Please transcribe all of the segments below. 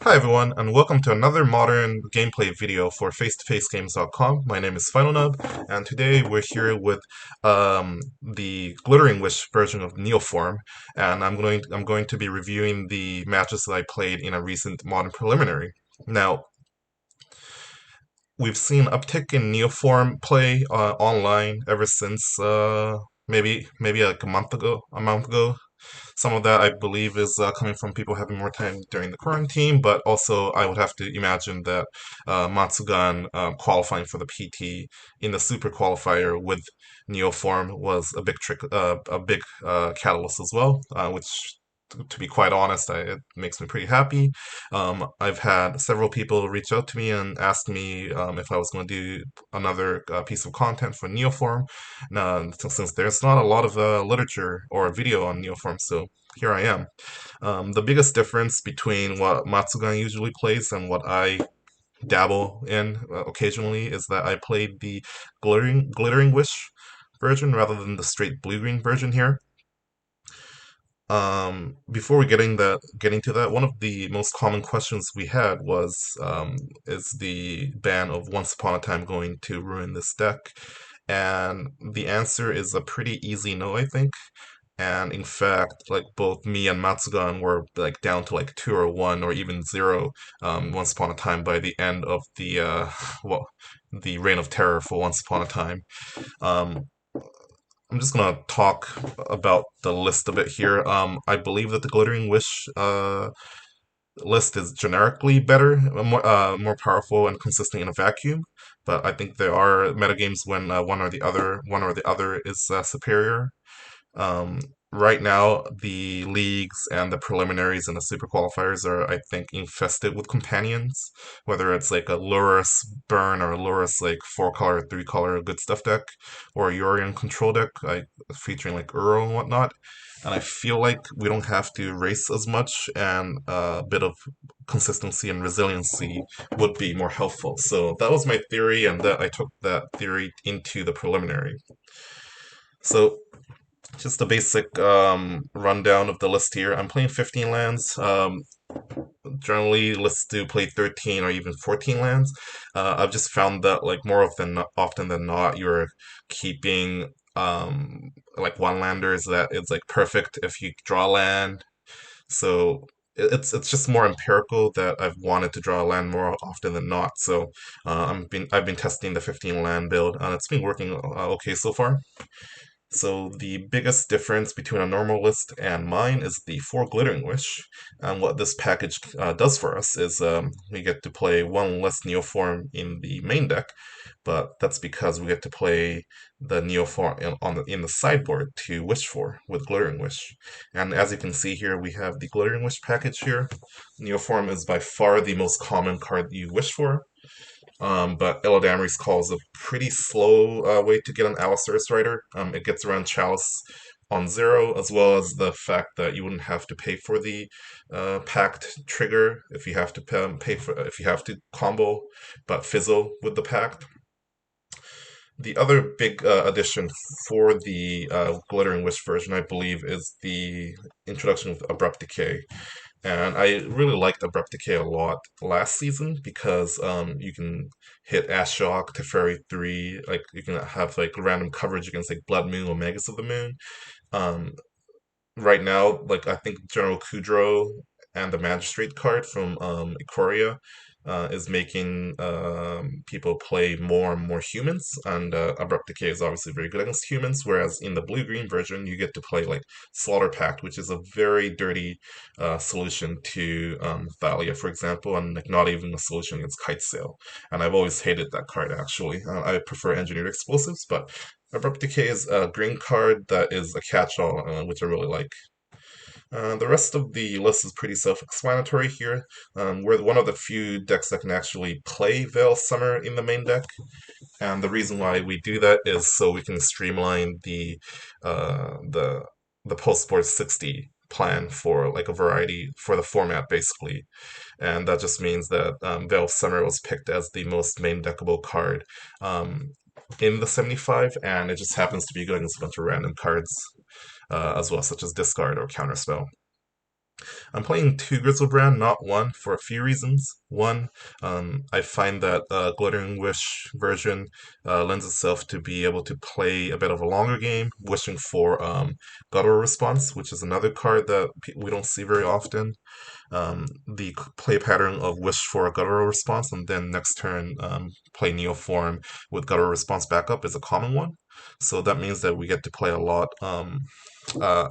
Hi everyone, and welcome to another modern gameplay video for face2facegames.com. My name is FinalNub, and today we're here with the Glittering Wish version of Neoform, and I'm going to be reviewing the matches that I played in a recent modern preliminary. Now, we've seen uptick in Neoform play online ever since maybe like a month ago. Some of that, I believe, is coming from people having more time during the quarantine, but also I would have to imagine that Matsugan qualifying for the PT in the super qualifier with Neoform was a big catalyst as well, which, to be quite honest, it makes me pretty happy. I've had several people reach out to me and ask me if I was going to do another piece of content for Neoform. Since there's not a lot of literature or video on Neoform, so here I am. The biggest difference between what Matsugan usually plays and what I dabble in occasionally is that I played the Glittering Wish version rather than the straight blue-green version here. Before we getting to that, one of the most common questions we had was, is the ban of Once Upon a Time going to ruin this deck? And the answer is a pretty easy no, I think. And in fact, like both me and Matsugan were like down to like two or one or even zero Once Upon a Time by the end of the well, the Reign of Terror for Once Upon a Time. Um, I'm just gonna talk about the list a bit here. I believe that the Glittering Wish list is generically better, more powerful and consistent in a vacuum. But I think there are metagames when one or the other is superior. Um, right now, the leagues and the preliminaries and the super qualifiers are, I think, infested with companions. Whether it's like a Lurrus Burn or a Lurrus like four color, three color good stuff deck, or a Yorion control deck, featuring like Uro and whatnot. And I feel like we don't have to race as much, and a bit of consistency and resiliency would be more helpful. So that was my theory, and that I took that theory into the preliminary. So just a basic rundown of the list here. I'm playing 15 lands. Generally, lists do play 13 or even 14 lands. I've just found that like often than not, you're keeping like one landers that is like perfect if you draw land. So it's just more empirical that I've wanted to draw a land more often than not. So I've been testing the 15 land build, and it's been working okay so far. So the biggest difference between a normal list and mine is the four Glittering Wish. And what this package does for us is we get to play one less Neoform in the main deck, but that's because we get to play the Neoform in the sideboard to wish for with Glittering Wish. And as you can see here, we have the Glittering Wish package here. Neoform is by far the most common card you wish for. But Illidamery's Call is a pretty slow way to get an Allosaurus Rider. It gets around Chalice on zero, as well as the fact that you wouldn't have to pay for the Pact trigger if you have to if you have to combo, but fizzle with the Pact. The other big addition for the Glittering Wish version, I believe, is the introduction of Abrupt Decay. And I really liked Abrupt Decay a lot last season because you can hit Ashok, Teferi 3, like you can have like random coverage against like Blood Moon or Magus of the Moon. Um, right now, like I think General Kudro and the Magistrate card from Ikoria is making people play more and more humans, and Abrupt Decay is obviously very good against humans. Whereas in the blue-green version, you get to play like Slaughter Pact, which is a very dirty solution to Thalia, for example, and like not even a solution against Kite Sail. And I've always hated that card actually. I prefer Engineered Explosives, but Abrupt Decay is a green card that is a catch-all, which I really like. The rest of the list is pretty self-explanatory here. We're one of the few decks that can actually play Veil Summer in the main deck, and the reason why we do that is so we can streamline uh, the the post-board 60 plan for like a variety for the format basically, and that just means that Veil Summer was picked as the most main deckable card in the 75, and it just happens to be good against a bunch of random cards as well, such as Discard or Counterspell. I'm playing two Grizzlebrand, not one, for a few reasons. One, I find that Glittering Wish version lends itself to be able to play a bit of a longer game, wishing for Guttural Response, which is another card that we don't see very often. The play pattern of wish for a guttural response and then next turn play Neoform with guttural response backup is a common one. So that means that we get to play a lot, on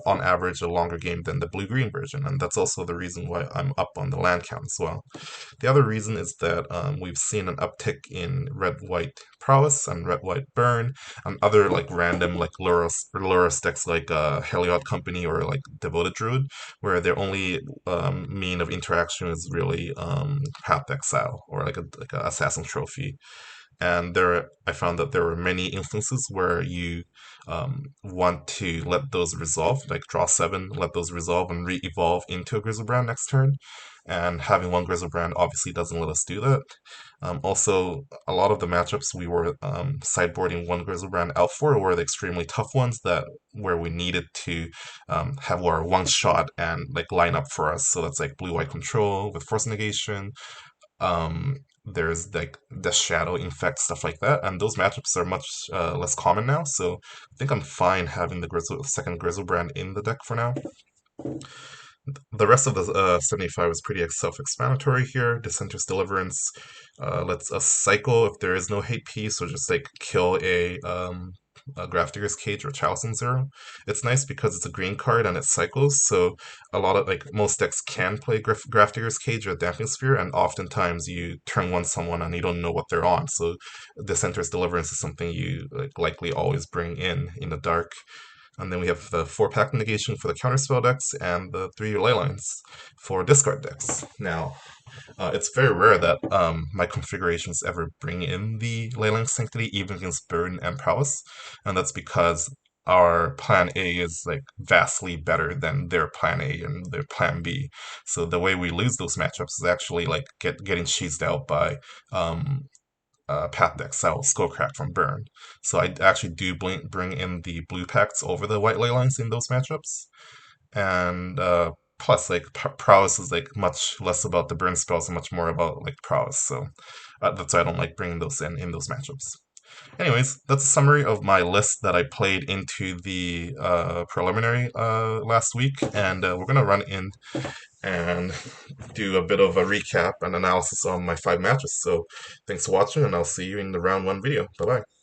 average, a longer game than the blue-green version, and that's also the reason why I'm up on the land count as well. The other reason is that we've seen an uptick in red-white prowess and red-white burn and other like random like Lurrus decks like Heliod Company or like Devoted Druid, where their only mean of interaction is really Path Exile or like a Assassin Trophy. And I found that there were many instances where you want to let those resolve, like draw seven, let those resolve and re-evolve into a Grizzlebrand next turn. And having one Grizzlebrand obviously doesn't let us do that. Also, a lot of the matchups we were sideboarding one Grizzlebrand out for were the extremely tough ones that where we needed to have our one shot and like line up for us. So that's like blue-white control with force negation, there's like the shadow infect stuff like that, and those matchups are much less common now. So I think I'm fine having the second Grizzlebrand in the deck for now. The rest of the 75 is pretty self-explanatory here. Dissenter's Deliverance lets us cycle if there is no hate piece, or just like kill a Grafdigger's Cage or Chalice Zero. It's nice because it's a green card and it cycles, so a lot of like most decks can play Grafdigger's Cage or Damping Sphere, and oftentimes you turn one someone and you don't know what they're on. So Dissenter's Deliverance is something you like likely always bring in the dark. And then we have the 4-pack negation for the counterspell decks and the 3 ley lines for discard decks. Now, it's very rare that my configurations ever bring in the Leyline Sanctity, even against Burn and Prowess, and that's because our plan A is like vastly better than their plan A and their plan B. So the way we lose those matchups is actually like getting cheesed out by Path deck Cell Skullcrack from Burn. So I actually do bring in the blue packs over the white ley lines in those matchups. And plus, like prowess is like much less about the burn spells and much more about like prowess. So that's why I don't like bringing those in those matchups. Anyways, that's a summary of my list that I played into the preliminary last week, and we're gonna run in and do a bit of a recap and analysis on my 5 matches. So thanks for watching, and I'll see you in the round 1 video. Bye bye.